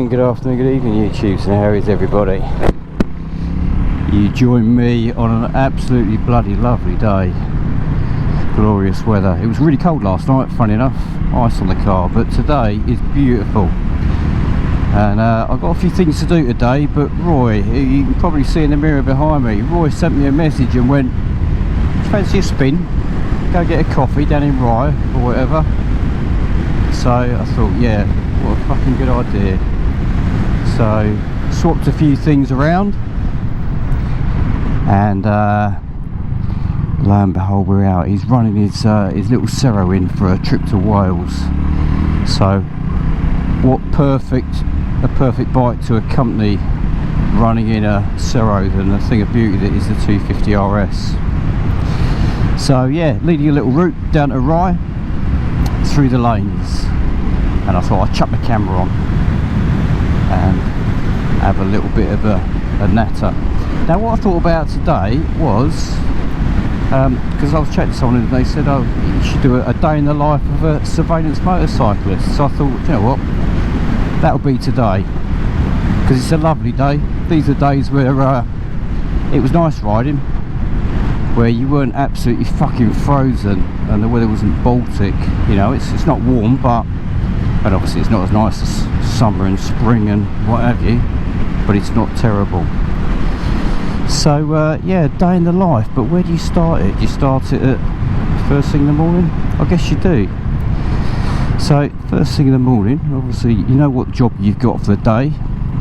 morning, good afternoon, good evening YouTube, and how is everybody? You join me on an absolutely bloody lovely day. Glorious weather. It was really cold last night, funny enough, ice on the car, but today is beautiful. And I've got a few things to do today, but Roy, you can probably see in the mirror behind me, Roy sent me a message and went, fancy a spin, go get a coffee down in Rye or whatever. So I thought, yeah, what a fucking good idea. So swapped a few things around, and lo and behold, we're out. He's running his little Cero in for a trip to Wales. So what a perfect bike to accompany running in a Cero than the thing of beauty that is the 250 RS. So yeah, leading a little route down to Rye through the lanes, and I thought I'd chuck the camera on and have a little bit of a natter. Now what I thought about today was, because I was chatting to someone and they said, oh, you should do a day in the life of a surveillance motorcyclist. So I thought, you know what, that'll be today, because it's a lovely day. These are days where it was nice riding, where you weren't absolutely fucking frozen and the weather wasn't Baltic. You know, it's not warm, and obviously it's not as nice as summer and spring and what have you, but it's not terrible. So yeah, day in the life. But where do you start it? Do you start it at first thing in the morning? I guess you do. So first thing in the morning, obviously you know what job you've got for the day,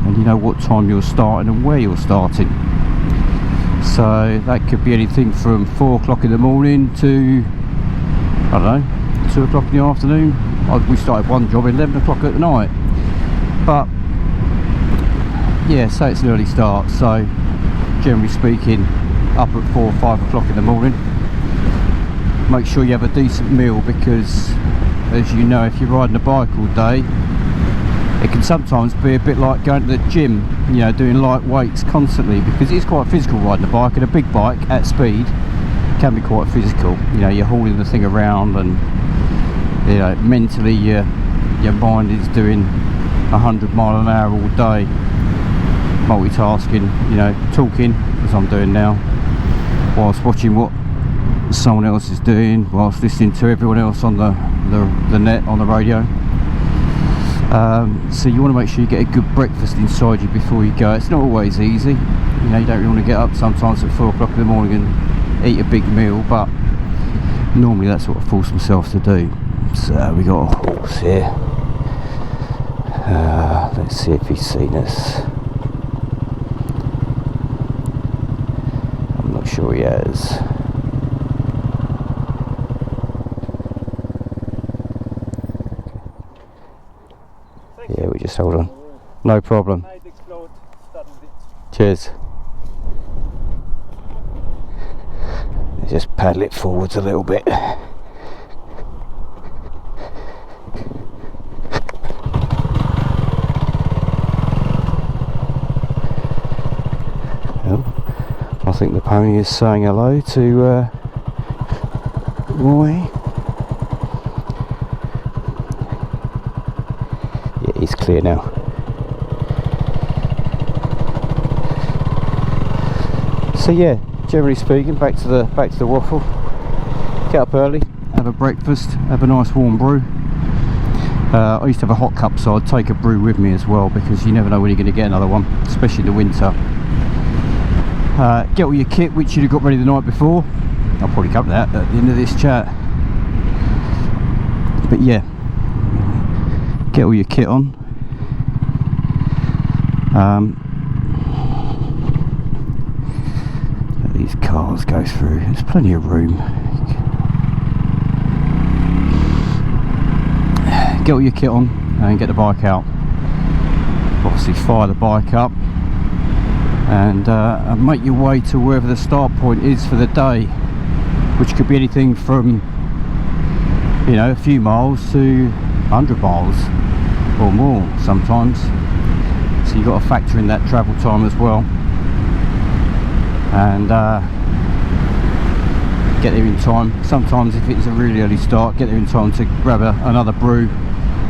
and you know what time you're starting and where you're starting. So that could be anything from 4 o'clock in the morning to, I don't know, 2 o'clock in the afternoon. We started one job at 11 o'clock at night. But yeah, say it's an early start, so generally speaking up at 4 or 5 o'clock in the morning. Make sure you have a decent meal, because as you know, if you're riding a bike all day, it can sometimes be a bit like going to the gym, you know, doing light weights constantly, because it's quite physical riding a bike, and a big bike at speed can be quite physical. You know, you're hauling the thing around, and you know, mentally your mind is doing 100 mile an hour all day, multitasking, you know, talking as I'm doing now, whilst watching what someone else is doing, whilst listening to everyone else on the net, on the radio. So you want to make sure you get a good breakfast inside you before you go. It's not always easy, you know, you don't really want to get up sometimes at 4 o'clock in the morning and eat a big meal, but normally that's what I force myself to do. So we got a horse here, let's see if he's seen us. I'm not sure he has. Yeah, we just hold on. No problem. Cheers. Just paddle it forwards a little bit. I think the pony is saying hello to Roy. Yeah, he's clear now. So yeah, generally speaking, back to the waffle. Get up early, have a breakfast, have a nice warm brew. I used to have a hot cup, so I'd take a brew with me as well, because you never know when you're going to get another one, especially in the winter. Get all your kit, which you'd have got ready the night before. I'll probably cover that at the end of this chat. But yeah, get all your kit on. Let these cars go through. There's plenty of room. Get all your kit on and get the bike out. Obviously fire the bike up, and make your way to wherever the start point is for the day, which could be anything from, you know, a few miles to 100 miles or more sometimes. So you've got to factor in that travel time as well, and get there in time. Sometimes if it's a really early start, get there in time to grab another brew,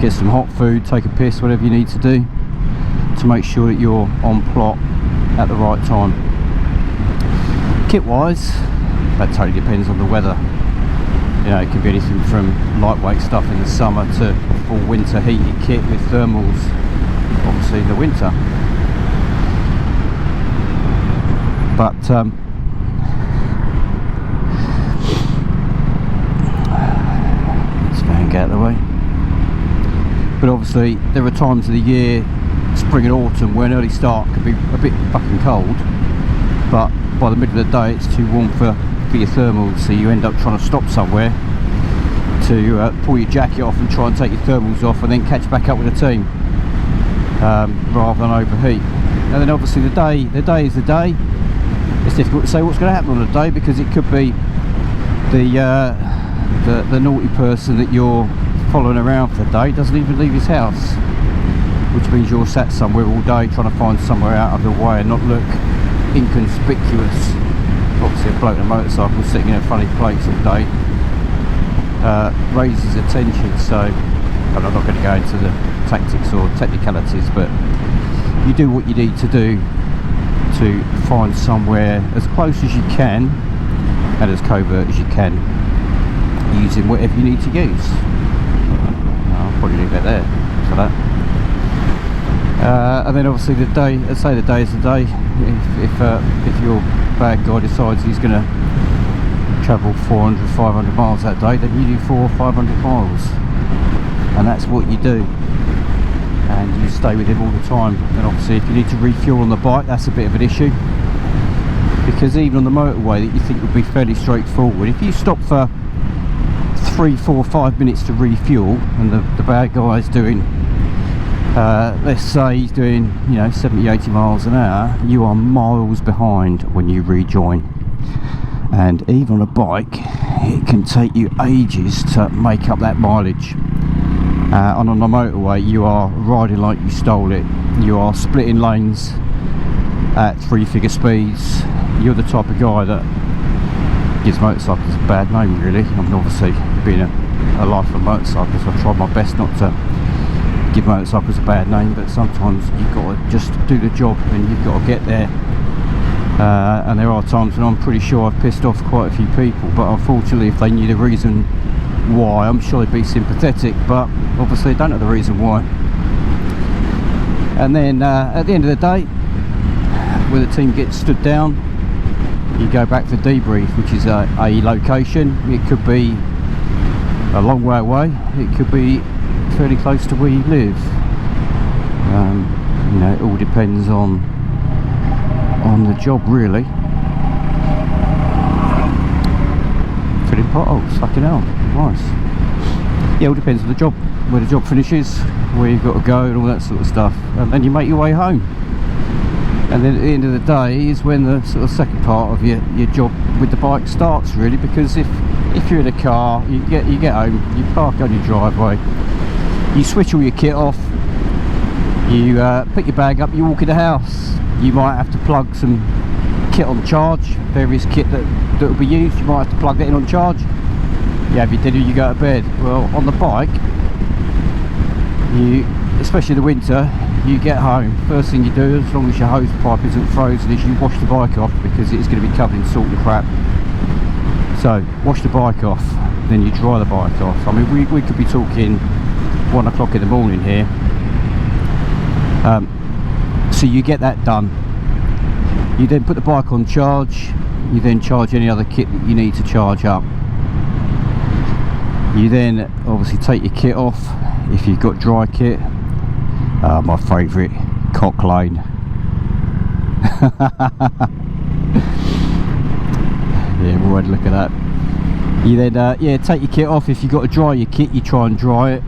get some hot food, take a piss, whatever you need to do. to make sure that you're on plot at the right time. Kit wise, that totally depends on the weather. You know, it could be anything from lightweight stuff in the summer to full winter heated kit with thermals obviously in the winter. But let's get out of the way. But obviously there are times of the year, spring and autumn, where an early start could be a bit fucking cold, but by the middle of the day it's too warm for your thermals, so you end up trying to stop somewhere to pull your jacket off and try and take your thermals off and then catch back up with the team, rather than overheat. And then obviously the day is the day. It's difficult to say what's going to happen on the day, because it could be the naughty person that you're following around for the day doesn't even leave his house, which means you're sat somewhere all day trying to find somewhere out of the way and not look inconspicuous. Obviously a bloke on a motorcycle sitting in a funny place all day raises attention, so I'm not going to go into the tactics or technicalities, but you do what you need to do to find somewhere as close as you can and as covert as you can, using whatever you need to use. I'll probably leave it there for that. And then obviously the day, let's say the day is the day. If your bad guy decides he's going to travel 400, 500 miles that day, then you do 400 or 500 miles, and that's what you do, and you stay with him all the time. And obviously if you need to refuel on the bike, that's a bit of an issue, because even on the motorway that you think would be fairly straightforward, if you stop for 3, 4, 5 minutes to refuel, and the bad guy's doing let's say he's doing, you know, 70, 80 miles an hour, you are miles behind when you rejoin. And even on a bike, it can take you ages to make up that mileage. And on the motorway, you are riding like you stole it. You are splitting lanes at 3-figure speeds. You're the type of guy that gives motorcycles a bad name, really. I mean, obviously, being a lifelong motorcyclist, I try my best not to give motorcycles a bad name, but sometimes you've got to just do the job and you've got to get there. And there are times when I'm pretty sure I've pissed off quite a few people, but unfortunately if they knew the reason why, I'm sure they'd be sympathetic, but obviously they don't know the reason why. And then at the end of the day, when the team gets stood down, you go back for debrief, which is a location. It could be a long way away, it could be fairly close to where you live. You know, it all depends on the job, really. Filling potholes, fucking hell, nice. Yeah, it all depends on the job, where the job finishes, where you've got to go and all that sort of stuff, and then you make your way home. And then at the end of the day is when the sort of second part of your job with the bike starts, really, because if you're in a car, you get home, you park on your driveway, you switch all your kit off, you pick your bag up, you walk in the house. You might have to plug some kit on charge, various kit that will be used. You might have to plug that in on charge. You have your dinner, you go to bed. Well, on the bike, especially in the winter, you get home, first thing you do, as long as your hose pipe isn't frozen, is you wash the bike off, because it's going to be covered in salt and crap. So wash the bike off, then you dry the bike off. I mean, we could be talking 1 o'clock in the morning here. So you get that done. You then put the bike on charge. You then charge any other kit that you need to charge up. You then obviously take your kit off if you've got dry kit. My favourite, cock lane. Yeah, we'll have a look at that. You then yeah, take your kit off. If you've got to dry your kit, you try and dry it.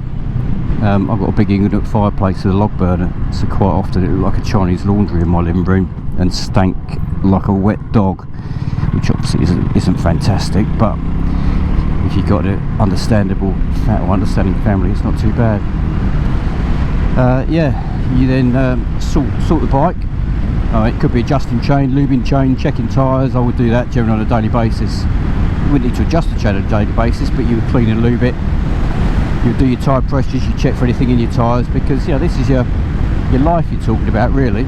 I've got a big England fireplace with a log burner, so quite often it looked like a Chinese laundry in my living room and stank like a wet dog, which obviously isn't fantastic, but if you've got an understanding family, it's not too bad. Yeah, you then sort the bike. It could be adjusting chain, lubing chain, checking tyres. I would do that generally on a daily basis. You wouldn't need to adjust the chain on a daily basis, but you would clean and lube it. You do your tyre pressures, you check for anything in your tyres, because you know this is your your life you're talking about, really.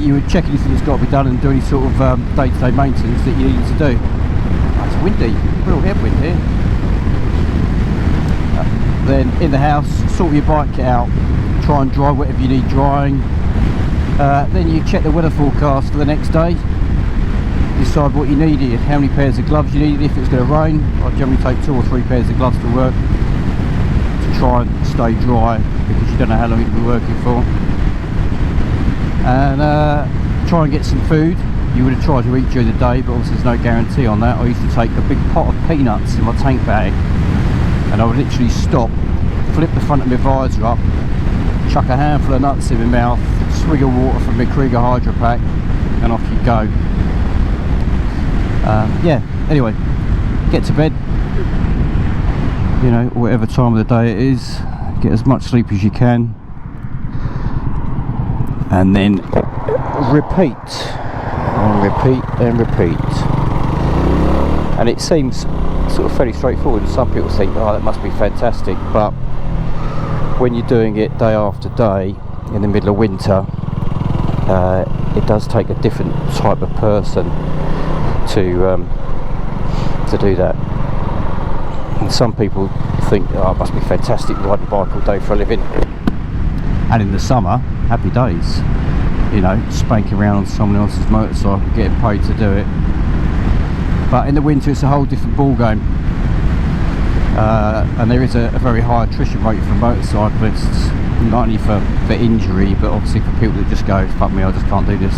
You would check anything that's got to be done and do any sort of day-to-day maintenance that you needed to do. Oh, it's windy, real headwind here. Then in the house, sort your bike out, try and dry whatever you need drying. Then you check the weather forecast for the next day, decide what you needed, how many pairs of gloves you needed if it's going to rain. I generally take 2 or 3 pairs of gloves to work to try and stay dry, because you don't know how long you'll be working for. And try and get some food. You would have tried to eat during the day, but obviously there's no guarantee on that. I used to take a big pot of peanuts in my tank bag, and I would literally stop, flip the front of my visor up, chuck a handful of nuts in my mouth, swig of water from my Krieger Hydro Pack, and off you go. Yeah, anyway, get to bed, you know, whatever time of the day it is, get as much sleep as you can, and then repeat and repeat and repeat. And it seems sort of fairly straightforward, and some people think, oh, that must be fantastic, but when you're doing it day after day in the middle of winter, it does take a different type of person to do that. And some people think, oh, it must be fantastic riding a bike all day for a living. And in the summer, happy days, you know, spanking around on someone else's motorcycle, getting paid to do it. But in the winter it's a whole different ball game, and there is a very high attrition rate for motorcyclists, not only for injury, but obviously for people that just go, fuck me, I just can't do this,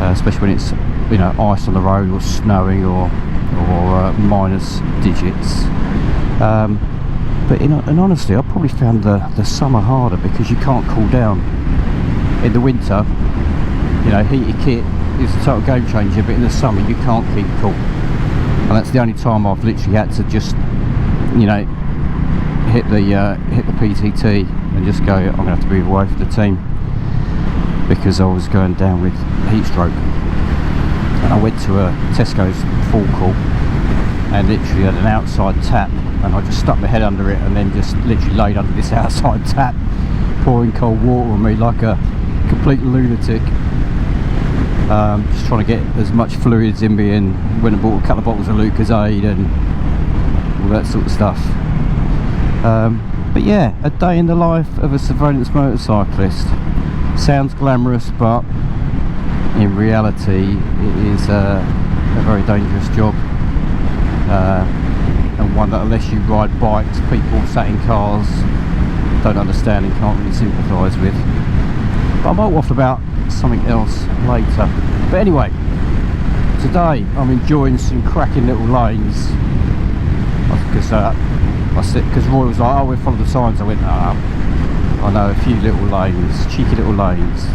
especially when it's, you know, ice on the road or snowing or minus digits. But and honestly, I probably found the summer harder, because you can't cool down. In the winter, you know, heated kit is a total game changer, but in the summer you can't keep cool, and that's the only time I've literally had to just, you know, hit the PTT and just go, I'm gonna have to move away from the team, because I was going down with heat stroke. And I went to a Tesco's forecourt and literally had an outside tap, and I just stuck my head under it and then just literally laid under this outside tap, pouring cold water on me like a complete lunatic. Just trying to get as much fluids in me, and went and bought a couple of bottles of Lucozade and all that sort of stuff. But yeah, a day in the life of a surveillance motorcyclist. Sounds glamorous, but in reality it is a very dangerous job, and one that, unless you ride bikes, people sat in cars don't understand and can't really sympathise with. But I might waffle about something else later. But anyway, today I'm enjoying some cracking little lanes, because Roy was like, oh, we'll follow the signs. I went, I know a few little lanes, cheeky little lanes,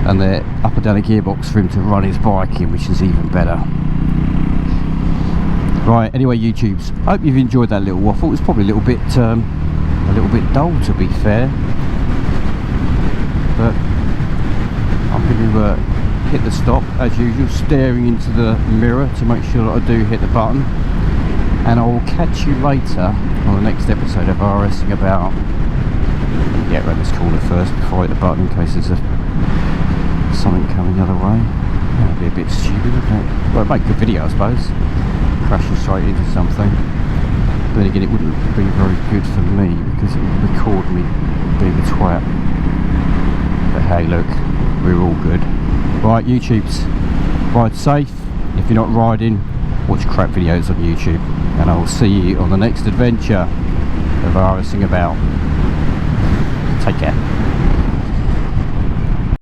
and they're up and down a gearbox for him to run his bike in, which is even better. Right, anyway, YouTubes, hope you've enjoyed that little waffle. It's probably a little bit dull, to be fair, but I'm going to hit the stop as usual, staring into the mirror to make sure that I do hit the button, and I will catch you later on the next episode of RS'ing About. Yeah, around this corner first before I hit the button, in case there's something coming the other way. That'd be a bit stupid, wouldn't it? Well, it'd make a good video, I suppose, crashing straight into something. But then again, it wouldn't be very good for me, because it would record me being a twat. But hey, look, we're all good. Right, YouTubes, ride safe. If you're not riding, watch crap videos on YouTube, and I will see you on the next adventure of RS'ing About. Take care.